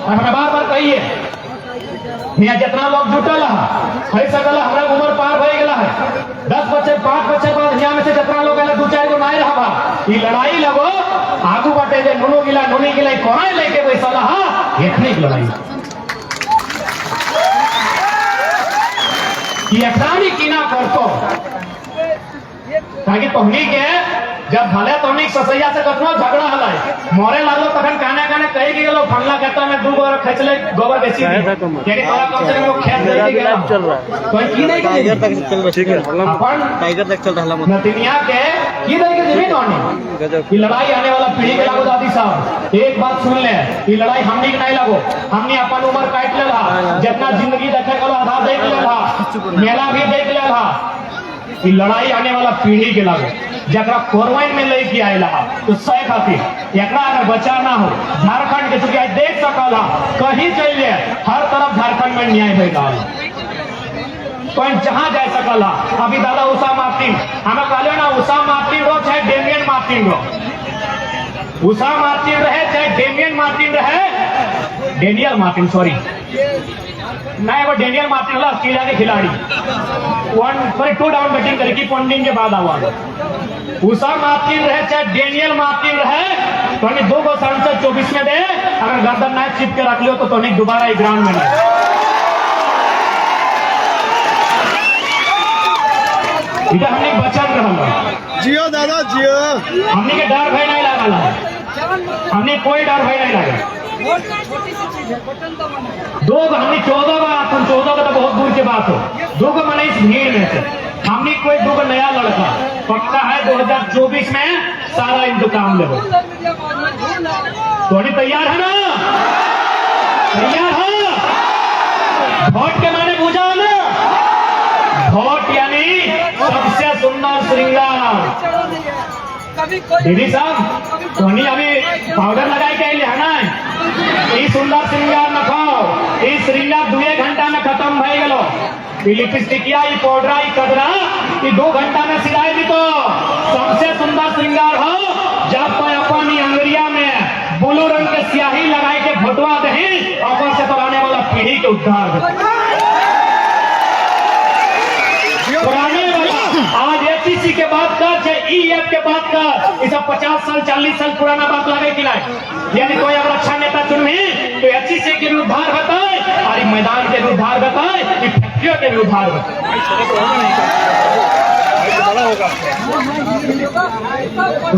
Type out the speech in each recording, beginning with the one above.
और हमें बार बार कहिए यहाँ जितना लोग जुटल है सकल हमारा उम्र पार हो गया है 10 बच्चे 5 बच्चे बाद यहाँ में से जितना लोग 2-4 गो नहीं रहा ये लड़ाई लगो आगू बाटे जे नुनू गिला नुनी गिला कोना लेके बैसल हा एखने की लड़ाई ये अखरानी कीना करतो ताकि तोहनी के जब भले तोहनी ससैया से कतनो झगड़ा हलाय मोरे लागलो तखन काने काने कहि के गेलो फंगला खेता में 2 गोबर खचले गोबर बेसी केड़ी तोरा कम से कम खेत दे के गेलो चल रहा है कोई की नहीं टाइगर तक चल रहा ठीक है अपन टाइगर तक चल रहा है नतिनिया के की दे के देबी तोहनी ये लड़ाई आने वाला पीढ़ी के लागो दादी साहब एक बात सुन ले ये लड़ाई हमनी के नहीं लागो हमनी अपन उम्र काट लेला जितना जिंदगी देखे गेलो आधा देख लेला मेला भी देख लेला ये लड़ाई आने वाला पीढ़ी के लागो जरा कोरवाइन में लेके आएला तो सह खातिर एकरा अगर बचा ना हो झारखंड के चुकी आज देख सकल कहीं चलिए हर तरफ झारखंड में न्याय होगा कोई जहां जा सकल अभी दादा उषा मार्टिन हमें कहले ना उषा मार्टिन रो चाहे डेमियन मार्टिन रो उषा मार्टिन रहे चाहे डेमियन मार्टिन रहे डेनियल मार्टिन सॉरी नहीं वो डेनियल मार्टिन वाला ऑस्ट्रेलिया के खिलाड़ी 2 डाउन बैटिंग करे की पॉइंटिंग के बाद आवा उषा मार्टिन रहे चाहे डेनियल मार्टिन रहे तो 2 गो सांसद 24 में दे अगर गर्दन नाइट चिप के रख लियो तो नहीं दोबारा ग्राउंड में नहीं इधर हमने बचन रहा जियो दादा जियो हमने के डर भय नहीं लगा हमने कोई डर भय नहीं लगा 2 हमने 14 बार 14 का तो बहुत दूर की बात हो 2 को मैंने इस भीड़ में से हमने कोई 2 को नया लड़का पक्का है 2024 में सारा इंतजाम ले थोड़ी तैयार है ना तैयार है वोट के माने पूछा ना वोट यानी सबसे सुंदर श्रृंगार दीदी साहब तोनी अभी पाउडर लगाई के लिए है ना ये सुंदर श्रृंगार न खाओ ये श्रृंगार 2 घंटा में खत्म हो गलो लिपस्टिकिया ये पाउडर ये कदरा ये 2 घंटा में सिलाई दी तो सबसे सुंदर श्रृंगार हो जब कोई अपनी अंगरिया में ब्लू रंग के स्याही लगाई के भटवा दे ऊपर से तो आने वाला पीढ़ी के उद्धार पुराने वाला आज एचईसी के बात कर चाहे ईएफ के बात कर ये सब 50 साल 40 साल पुराना बात लगे कि नहीं यानी कोई अगर अच्छा नेता चुनी तो एचईसी के भी उद्धार होता है और मैदान के भी उद्धार होता है फैक्ट्रियों के भी उद्धार होता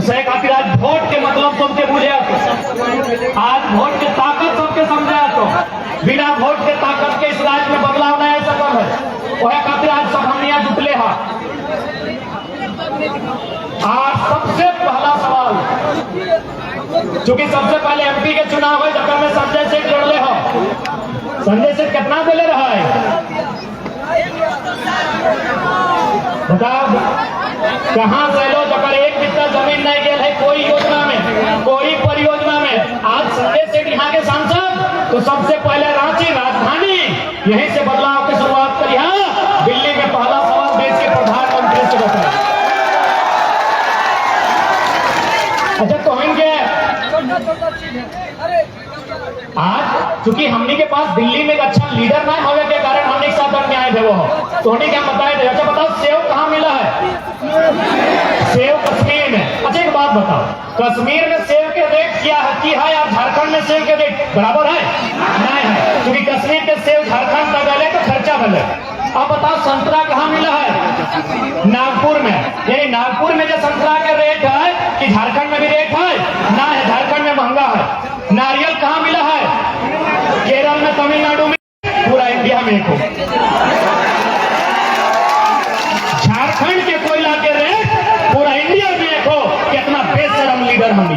है खातिर आज वोट के मतलब सबके बुझे आज वोट के ताकत सबके समझे तो बिना वोट के ताकत के इस राज्य में बदलाव नहीं आ सकता है वह खातिर आज सब हम यहाँ जुटले हैं आज सबसे पहला सवाल चूंकि सबसे पहले एमपी के चुनाव है जब में संजय सिंह लड़ले हो संजय सिंह कितना दिले रहा है बताओ कहां से लो जब एक बिस्ता जमीन नहीं गया है कोई योजना में कोई परियोजना में आज संजय सिंह यहाँ के सांसद तो सबसे पहले रांची राजधानी यहीं से बदलाव की शुरुआत करी है दिल्ली में पहला सवाल देश के प्रधानमंत्री से बताया अच्छा तो होंगे आज चूंकि हमने के पास दिल्ली में एक अच्छा लीडर ना होने के कारण हमने एक साथ में आए थे वो तो हमने क्या बताया थे अच्छा बताओ सेव कहाँ मिला है सेव कश्मीर में अच्छा एक बात बताओ कश्मीर में सेव के रेट क्या है की है और झारखंड में सेव के रेट बराबर है नहीं है क्योंकि कश्मीर के सेव झारखंड तक गए तो खर्चा बने अब बताओ संतरा कहाँ मिला है नागपुर में यही नागपुर में जो संतरा का रेट है कि झारखंड में भी रेट है ना है झारखंड में महंगा है नारियल कहाँ मिला है केरल में तमिलनाडु में पूरा इंडिया में एक हो झारखंड के कोयला के रेट पूरा इंडिया में एक हो कितना बेशरम लीडर हम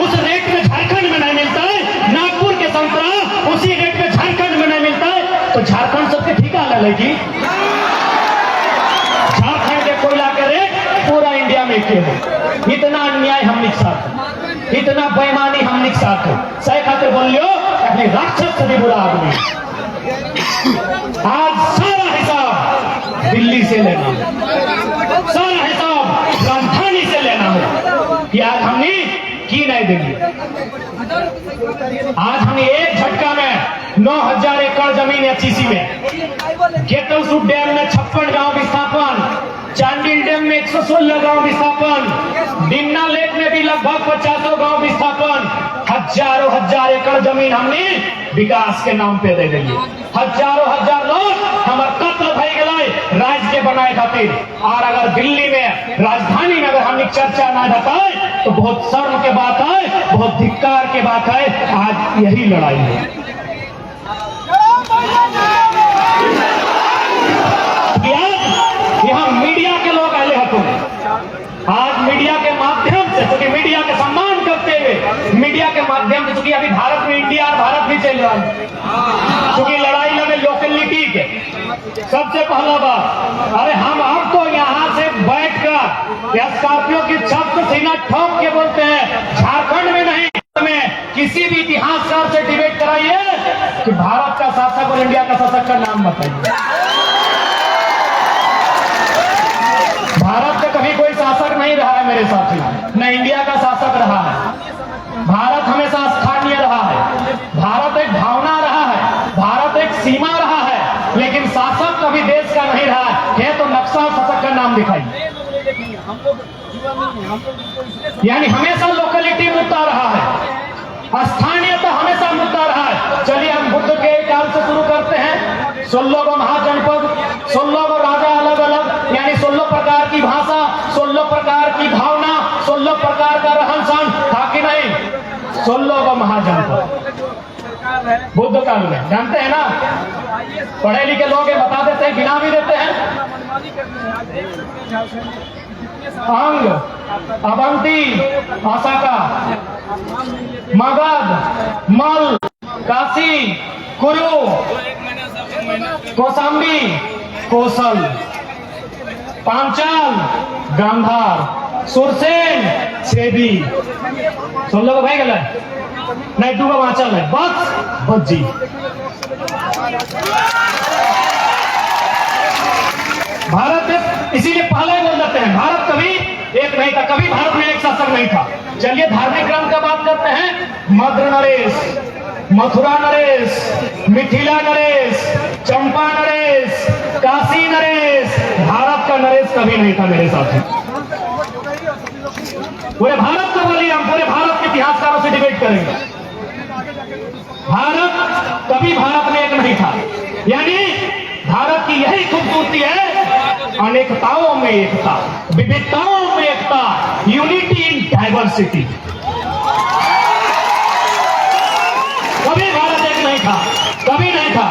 उस रेट में झारखंड में नहीं मिलता है नागपुर के संतरा उसी रेट में झारखंड में नहीं मिलता है तो झारखंड सबके ठिका ले लेगी झारखंड के कोयला के रेट पूरा इंडिया में एक हो इतना अन्याय हमने साथ इतना बेईमानी हमने साथ है सही खातिर बोल लियो अपने राक्षस से भी बुरा आदमी आज सारा हिसाब दिल्ली से लेना सारा हिसाब राजधानी से लेना है कि आज हमने की नहीं देंगे। आज हम एक झटका में 9,000 एकड़ जमीन एचईसी में, गेटलसूट डैम में 56 गांव विस्थापन, चांडिल डैम में 116 गांव विस्थापन, डिमना लेक में भी लगभग 50 गांव विस्थापन, हजारों हजार एकड़ जमीन हमने विकास के नाम पे दे देंगे। हजारों हजार लोग हमारे कत्ल भय गए राज्य के बनाए खातिर। और अगर दिल्ली में राजधानी में अगर हमने चर्चा ना बताए तो बहुत शर्म के बात है, बहुत धिक्कार के बात है। आज यही लड़ाई है। यहाँ मीडिया के लोग आए हतुन। आज मीडिया के माध्यम से, क्योंकि मीडिया के सम्मान करते हुए, मीडिया के माध्यम से, क्योंकि अभी भारत में इंडिया और भारत भी चल रहा है, क्योंकि लड़ाई लड़े लोकेलिटी के। सबसे पहला बात, अरे हम आपको यहाँ से बैठकर स्कॉर्पियो की छत को सीना ठोक के बोलते हैं, झारखंड में नहीं, में किसी भी इतिहासकार से डिबेट कराइए कि भारत का शासक और इंडिया का शासक का नाम बताइए। भारत का कभी कोई शासक नहीं रहा है मेरे साथी, न इंडिया का शासक रहा है। भारत हमेशा स्थानीय रहा है, भारत एक भावना रहा है, भारत एक सीमा रहा है, लेकिन शासक कभी देश का नहीं रहा है। तो नक्शा और शासक का नाम दिखाइए। यानी हमेशा लोकेलिटी मुद्दा रहा है, स्थानीयता हमेशा मुद्दा रहा है। चलिए हम बुद्ध के काल से शुरू करते हैं। 16 गो महाजनपद, 16 गो राजा अलग अलग, यानी 16 प्रकार की भाषा, 16 प्रकार की भावना, 16 प्रकार का रहन सहन था कि नहीं? 16 गो महाजनपद बुद्ध काल में, जानते हैं ना? पढ़े लिखे लोग ये बता देते हैं, गिना भी देते हैं। अंग, अवंती, असाका, मगध, मल, काशी, कुरु, कौशाम्बी, कौशल, पांचाल, गांधार, सुरसेन, छेदी। 16 भाई गल नहीं, 2 वाचल है, बस बज्जी। भारत इसीलिए पहले बोल जाते हैं, भारत कभी एक नहीं था, कभी भारत में एक शासक नहीं था। चलिए धार्मिक ग्रंथ का बात करते हैं। मद्र नरेश, मथुरा नरेश, मिथिला नरेश, चंपा नरेश, काशी नरेश, भारत का नरेश कभी नहीं था मेरे साथी। पूरे भारत को बोलिए, हम पूरे भारत के इतिहासकारों से डिबेट करेंगे। भारत कभी भारत में एक नहीं था। यानी भारत की यही खूबसूरती है, अनेकताओं में एकता, विविधताओं में एकता, यूनिटी इन डाइवर्सिटी। कभी भारत एक नहीं था, कभी नहीं था,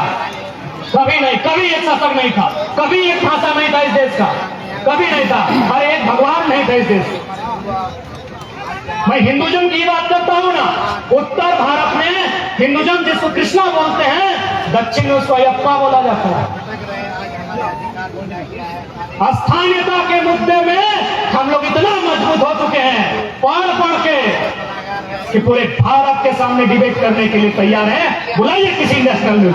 कभी नहीं, कभी एक शासक नहीं था, कभी एक भाषा नहीं था इस देश का, कभी नहीं था, और एक भगवान नहीं था इस देश। मैं हिंदुइज्म की बात करता हूं ना, उत्तर भारत में हिंदुइज्म जिसको कृष्णा बोलते हैं, दक्षिण में उसको अयप्पा बोला जाता है। स्थानीयता के मुद्दे में हम लोग इतना मजबूत हो चुके हैं, पढ़ के, कि पूरे भारत के सामने डिबेट करने के लिए तैयार है। बुलाइए किसी नेशनल न्यूज।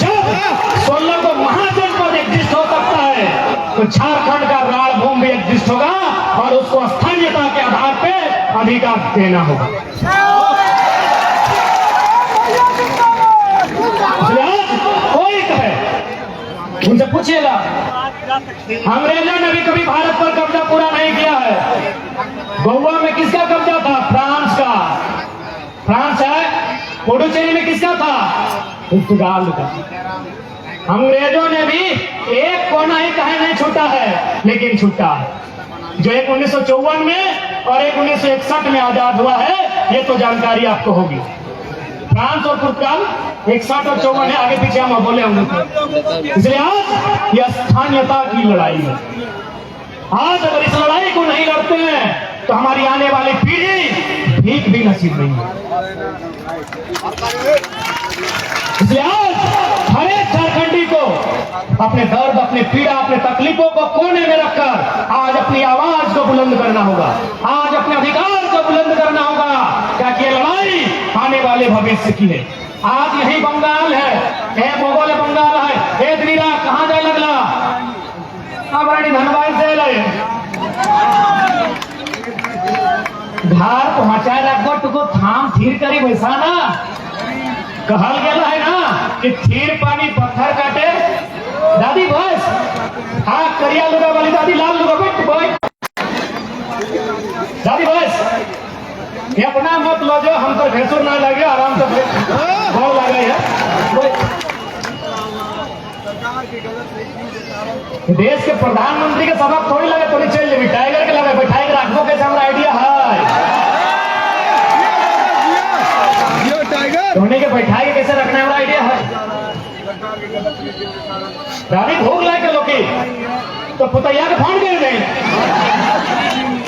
जब 16 को महाजनपद एग्जिस्ट हो सकता है, तो झारखंड का राजभूमि भी एग्जिस्ट होगा, और उसको स्थानीयता के आधार पे अधिकार देना होगा। कोई कहे, उनसे पूछिएगा, अंग्रेजों ने भी कभी भारत पर कब्जा पूरा नहीं किया है। गोवा में किसका कब्जा था? फ्रांस का। फ्रांस है। पुडुचेरी में किसका था? पुर्तगाल का। अंग्रेजों ने भी एक कोना ही कहे नहीं छूटा है, लेकिन छूटा है। जो एक 1954 में और एक 1961 में आजाद हुआ है, ये तो जानकारी आपको होगी। फ्रांस और पुर्तगाल 61 और 54 है, आगे पीछे हम बोले होंगे। इसलिए आज यह स्थानीयता की लड़ाई है। आज अगर इस लड़ाई को नहीं लड़ते हैं तो हमारी आने वाली पीढ़ी भीख भी नसीब नहीं है। इसलिए आज हर एक झारखंडी को अपने दर्द, अपने पीड़ा, अपने तकलीफों को कोने में रखकर आज अपनी आवाज को बुलंद करना होगा, आज अपने अधिकार को बुलंद करना होगा, ताकि ये लड़ाई आने वाले भविष्य की है। आज यही बंगाल है, मोगल बंगाल है, दिल्ली कहाँ जाए लगला, धनबाद से घर पहुंचाए रखो तुको थाम थीर करी वैसा ना कहल गेला है ना कि थीर पानी पत्थर काटे। दादी बस, हाँ करिया लुगा वाली दादी लाल लुगा बैठ दादी बस, ये अपना मत लो जो हम तो भेसुर ना लगे आराम से बहुत लगे है। देश के प्रधानमंत्री के सबक थोड़ी लगे थोड़ी चल जाए टाइगर के लगे बैठाई के रखो कैसे हमारा आइडिया है धोनी के बैठाई के कैसे रखना हमारा आइडिया है। दादी भोग लाए के लोग तो पुतैया के फोन कर दें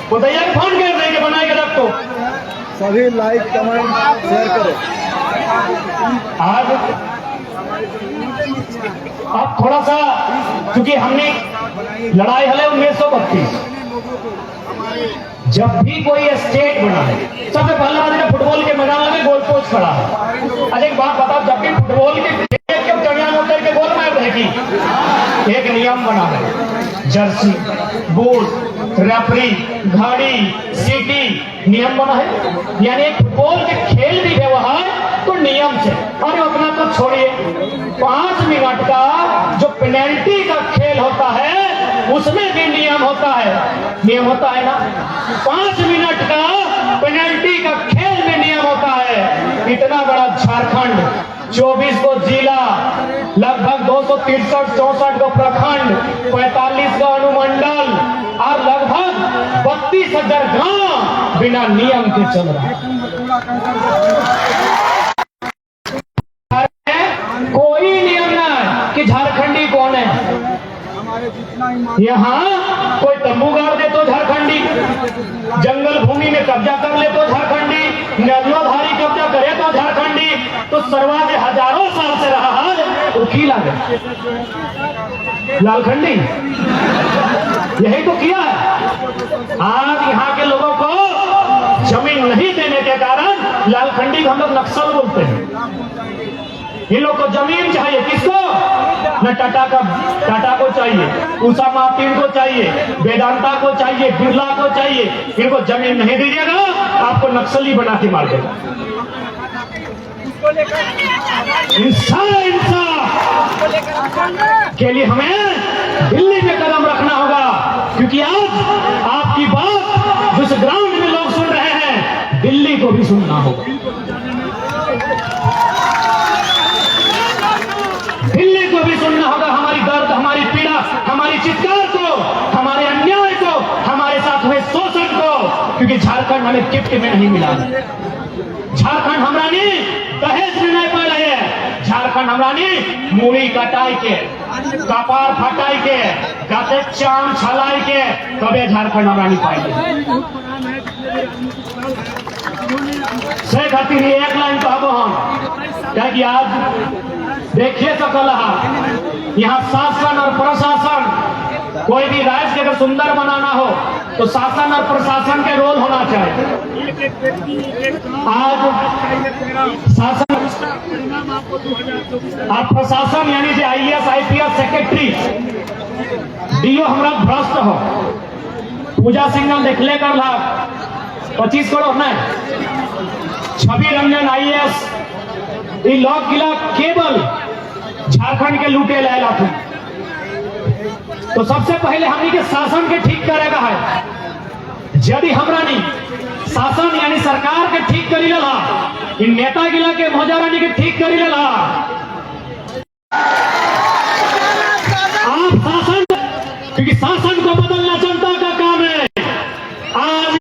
पुतैया के फोन कर देंगे बनाए के रख तो सभी लाइक कमेंट शेयर करें। आज अब थोड़ा सा क्योंकि हमने लड़ाई हले 1932 जब भी कोई स्टेट बना है सबसे पहला बात फुटबॉल के मैदान में गोल पोस्ट खड़ा है। अच्छा एक बात बताओ, जब भी फुटबॉल के दरमियान उतर के गोल मार रहेगी एक नियम बना है, जर्सी बूट रेफरी घड़ी सीटी नियम बना है। यानी फुटबॉल के खेल भी व्यवहार तो नियम से। और अपना तो छोड़िए 5 मिनट का जो पेनल्टी का खेल होता है उसमें भी नियम होता है, नियम होता है ना। 5 मिनट का पेनल्टी का खेल में नियम होता है। इतना बड़ा झारखंड 24 को जिला लगभग 263-64 को प्रखंड 45 का अनुमंडल और लगभग 32,000 गांव बिना नियम के चल रहा है। कोई नियम ना कि झारखंडी कौन है। यहाँ कोई तंबू गाड़ दे तो झारखंडी, जंगल भूमि में कब्जा कर ले तो झारखंडी, नदियाधारी कब्जा करे तो झारखंडी। तो सरवाज हजारों साल से रहा है तो की लागे लालखंडी यही तो किया है। आज यहाँ के लोगों को जमीन नहीं देने के कारण लालखंडी को हम लोग नक्सल बोलते हैं। इन लोग को जमीन चाहिए, किसको न टाटा को चाहिए, उषा मार्टिन को चाहिए, वेदांता को चाहिए, बिरला को चाहिए। इनको जमीन नहीं दीजिएगा आपको नक्सली बना के मार देगा। इंसाफ के लिए हमें दिल्ली में कदम रखना होगा, क्योंकि आज आपकी बात जिस ग्राउंड में लोग सुन रहे हैं दिल्ली को भी सुनना होगा। दिल्ली को भी सुनना होगा हमारी दर्द, हमारी पीड़ा, हमारी चित्कार को, हमारे अन्याय को, हमारे साथ हुए शोषण को। क्योंकि झारखंड हमें गिफ्ट में नहीं मिला। झारखंड हमरानी दहेज में नहीं पाए रहे। झारखंड हमरानी मूड़ी कटाई के, कपार फटाई के, गाते चाम छलाई के कबे झारखंड हमरानी पाए। से खातिर एक लाइन कहबो हम क्या कि आज देखिए सकल यहाँ शासन और प्रशासन, कोई भी राज्य अगर सुंदर बनाना हो तो शासन और प्रशासन के रोल होना चाहिए। आज शासन और प्रशासन यानी जो IAS IPS सेक्रेटरी डीओ हमरा भ्रष्ट हो। पूजा सिंह देखले कर लाभ 25 करोड़ ना, छवि रंजन IAS लॉक किला केवल झारखंड के लूटे लाला थे। तो सबसे पहले हमनी के शासन के ठीक करेगा है। यदि हमरा नहीं शासन यानी सरकार के ठीक करी ला, इन नेता गिला के मौजारानी के ठीक करी ला, आप शासन, क्योंकि शासन को बदलना जनता का काम है। आज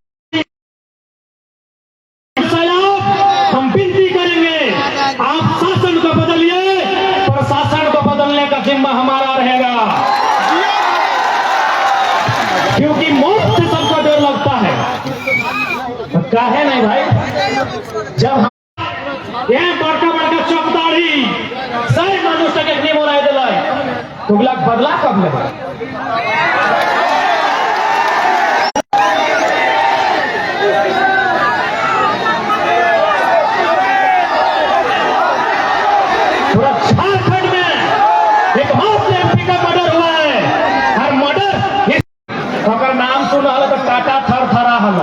हम विनती करेंगे आप शासन को बदलिए, प्रशासन को बदलने का जिम्मा हमारा रहेगा। क्योंकि मौत से सबको डर लगता है, काहे नहीं भाई। जब हम बड़का बड़का चौकदारी सही मनुष्य के नहीं बोला दिला तो बदला कब लेगा। पूरा झारखंड में एक MP का मर्डर हुआ है। हर मर्डर अगर नाम सुन रहा तो टाटा थर थरा हल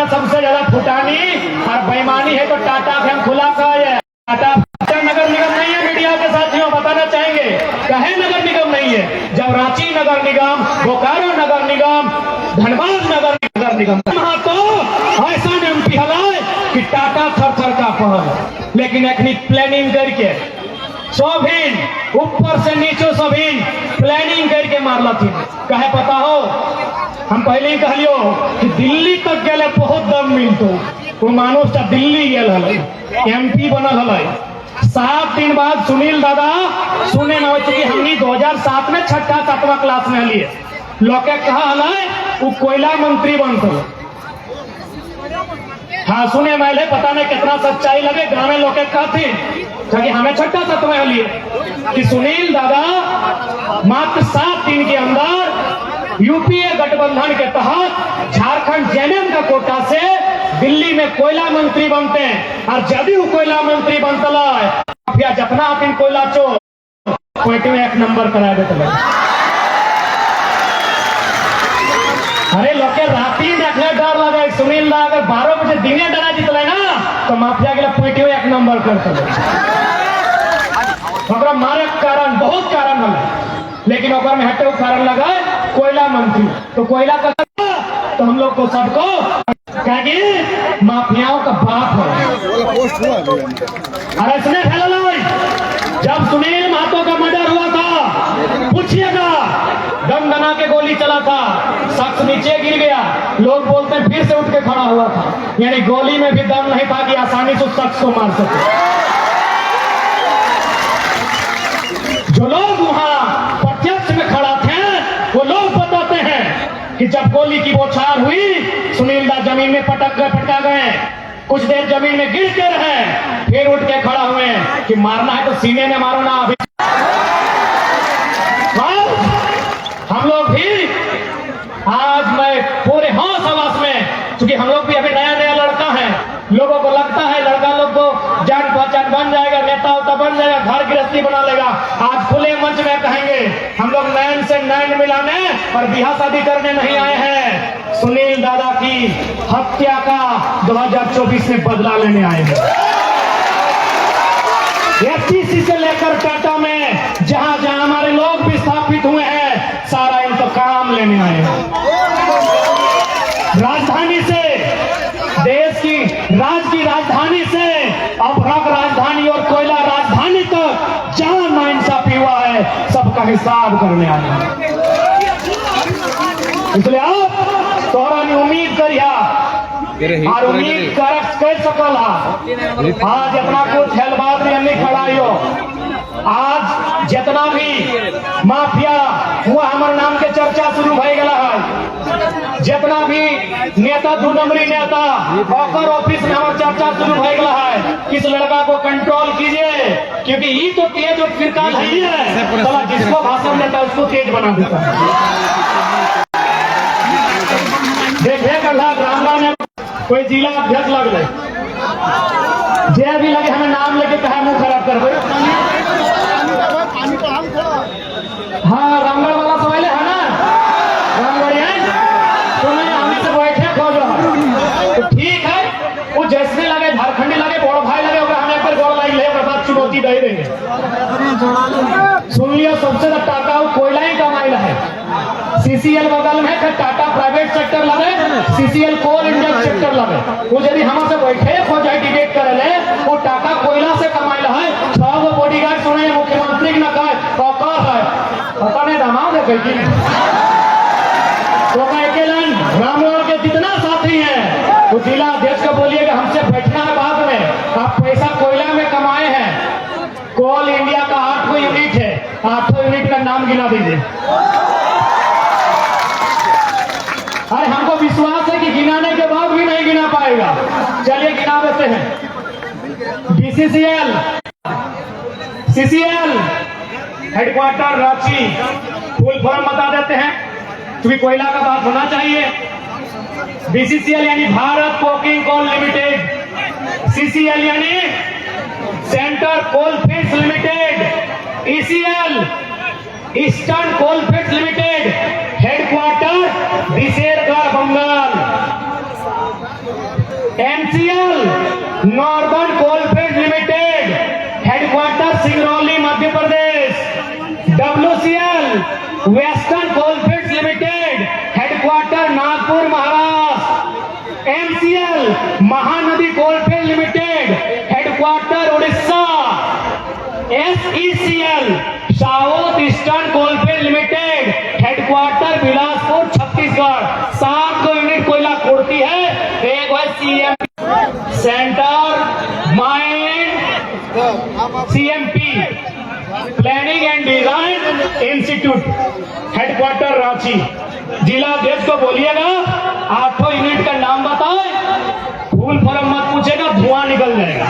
में सबसे ज्यादा फुटानी और बेईमानी है तो टाटा के हम खुला कहा है। टाटा नगर निगम नहीं है। मीडिया के साथियों बताना चाहेंगे कहे नगर निगम नहीं है, जब रांची नगर निगम, बोकारो नगर निगम, धनबाद नगर निगम वहां तो ऐसा एमपी हलाए कि टाटा थर का पहल, लेकिन अखनी प्लानिंग करके सोभिन ऊपर से नीचे सोभिन प्लानिंग करके मारला थी। कहे पता हो, हम पहले ही कहलियो कि दिल्ली तक गए बहुत दम मिलतो, वो मानुष दिल्ली गए एमपी बनल हल। 7 दिन बाद सुनील दादा सुने में हो चुकी हमनी 2007 में 6ठा-7वां क्लास में लिए लोग कहा वो कोयला मंत्री बनते। हाँ सुने में पता नहीं कितना सच्चाई लगे, गाँव में लोग कहती कि हमें 6ठा-7वां लिए कि सुनील दादा मात्र 7 दिन के अंदर यूपीए गठबंधन के तहत झारखंड जेएमएम का कोटा से दिल्ली में कोयला मंत्री बनते हैं। और जदयू कोयला मंत्री बनता है जितना दिन कोयला चोर कोयटे में 1 नंबर करा देते। अरे लोग राती देखने डर लगे सुनील दा अगर 12 बजे दिने डरा जीतल ना तो माफिया के पोइटे 1 नंबर करते। मारे कारण बहुत कारण है, लेकिन ओकर में हटे कारण लगा कोयला मंत्री। तो कोयला का तो हम लोग को सबको कहेंगे माफियाओं का बाप है। अरे सुने जब सुनील महतो का मर्डर हुआ था पूछिएगा, दम दना के गोली चला था, शख्स नीचे गिर गया, लोग बोलते हैं फिर से उठ के खड़ा हुआ था, यानी गोली में भी दम नहीं था कि आसानी से उस शख्स को मार सके। जो लोग वहां प्रत्यक्ष में खड़ा थे वो लोग बताते हैं कि जब गोली की बौछार हुई सुनील दा जमीन में पटका गए, कुछ देर जमीन में गिर के रहे, फिर उठ के खड़ा हुए कि मारना है तो सीने में मारो ना। अभी हम लोग भी आज मैं पूरे होश हवास में, क्योंकि हम लोग भी अभी नया नया लड़का है, लोगों को लगता है लड़का लोग को जान पहचान बन जाएगा, नेता उता बन जाएगा, घर गृहस्थी बना लेगा। आज खुले मंच में कहेंगे हम लोग नैन से नैन मिलाने और बियाह शादी करने नहीं आए हैं, सुनील दादा की हत्या का 2024 में बदला लेने आए हैं। एफटीसी से लेकर टाटा में जहां जहां हमारे लोग भी स्थापित हुए हैं सारा इंतकाम लेने आए हैं। राजधानी से, देश की राजधानी से अभ्रक राजधानी और कोयला राजधानी तक जहां नाइंसाफी हुआ है सबका हिसाब करने आए हैं। इसलिए आप तोरा ने उम्मीद करिया और उम्मीद कर सकल आज अपना कुछ हेलबाद में नहीं खड़ाई हो। आज जितना भी माफिया हुआ हमारे नाम के चर्चा शुरू हो गया है, जितना भी नेता 2 नंबरी नेता ऑफर ऑफिस में हमारा चर्चा शुरू हो गया है, किस लड़का को कंट्रोल कीजिए क्योंकि ये तो तेज और फिरका नहीं है, तो जिसको भाषण देता है उसको तेज बना देता है। देखिए रामगढ़ में कोई जिला अध्यक्ष लग गए, जे भी लगे हमें नाम लेके कहा मुंह खराब कर गए। हाँ रामगढ़ वाला सवाल है ना, रामगढ़िया तुम्हें हमसे बैठे खोजो तो ठीक है, वो जैसे लगे झारखंडी लगे बड़ भाई लगे हमें पर गोड़ लाइन ले बाद चुनौती दे देंगे। सुन लिया सबसे ज्यादा टाटा कोयला ही कमाई है, सीसीएल बगल में फिर टाटा प्राइवेट सेक्टर लगे, सीसीएल कोल इंडिया सेक्टर लगे, वो यदि हमसे बैठे हो जाए डिबेट करे ले वो टाटा कोयला से कमाई है। 6 बॉडीगार्ड सुने मुख्यमंत्री न कहे कौकर है पता नहीं दामाद है कि तो अकेले रामगढ़ के जितना साथी हैं वो जिला अध्यक्ष को बोलिएगा हमसे बैठना है बाद में, आप पैसा कोयला में कमाए हैं। कोल इंडिया का 8 यूनिट है, 8 यूनिट का नाम गिना दीजिए। अरे हमको विश्वास है कि गिनाने के बाद भी नहीं गिना पाएगा, चलिए गिना देते हैं। BCCL CCL headquarter Ranchi, full form बता देते हैं क्योंकि कोयला का बात होना चाहिए। बीसीसीएल यानी Bharat coking coal limited, CCL यानी centre coal fields limited, ECL eastern coal fields limited, headquarter Vishergarh Bengal. Western coalfields limited, headquarter Nagpur Maharashtra. MCL, Mahanadi coalfield limited, headquarter Orissa. SECL, south eastern coalfield limited, headquarter Bilaspur Chhattisgarh. 7 unit कोयला खोदती है। एक है CM centre mind, CMP planning and design institute, headquarter Ranchi. जिला अध्यक्ष को बोलिएगा 8 unit का नाम बताए, फूल फॉर्म मत पूछेगा, धुआं निकल जाएगा।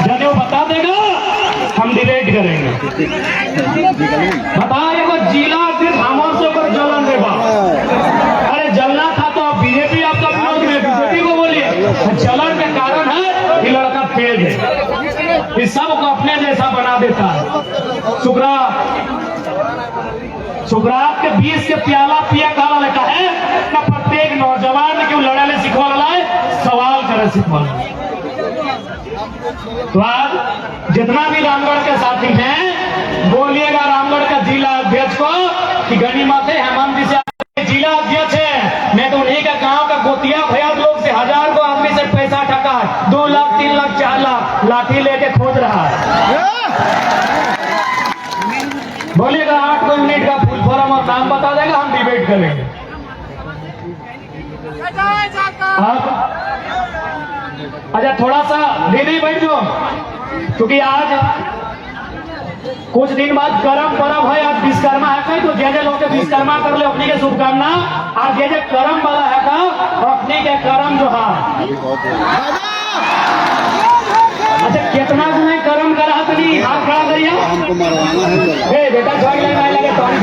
जब वो बता देगा हम डिबेट करेंगे। बताइए वो जिला अध्यक्ष हमर से ऊपर जलन देगा। अरे जलना था तो आप बीजेपी आपका विरोध में बीजेपी को बोलिए। जलन का कारण है कि लड़का तेज है, इस सबको अपने जैसा बना देता है। सुकरात के 20 के प्याला पिया काला लिखा है ना। प्रत्येक नौजवान क्यों लड़ाई सिखवा रहा है, सवाल करे सिखवा। तो आज जितना भी रामगढ़ के साथी हैं, बोलिएगा रामगढ़ का जिला अध्यक्ष को कि गनीमत है हेमंत जी से जिला अध्यक्ष है। मैं तो उन्हीं का गांव का गोतिया भैया लोग से 1000 को आदमी से पैसा ठका है, 2 लाख 3 लाख 4 लाख लाठी लेके खोज रहा है। बोलिएगा 8 यूनिट का फुल फॉर्म और नाम बता देगा, हम डिबेट करेंगे। अच्छा थोड़ा सा दीदी बैठ जाओ, क्योंकि आज कुछ दिन बाद करम परम है। आज विश्वकर्मा है कहीं, तो जे लोग के विश्वकर्मा कर ले अपनी के शुभकामना। आज जे करम वाला है का अपनी के करम जो है। अच्छा कितना गुना कर्म करा तो नहीं हाथ खड़ा करिए। बेटा छोड़ लगे तो हम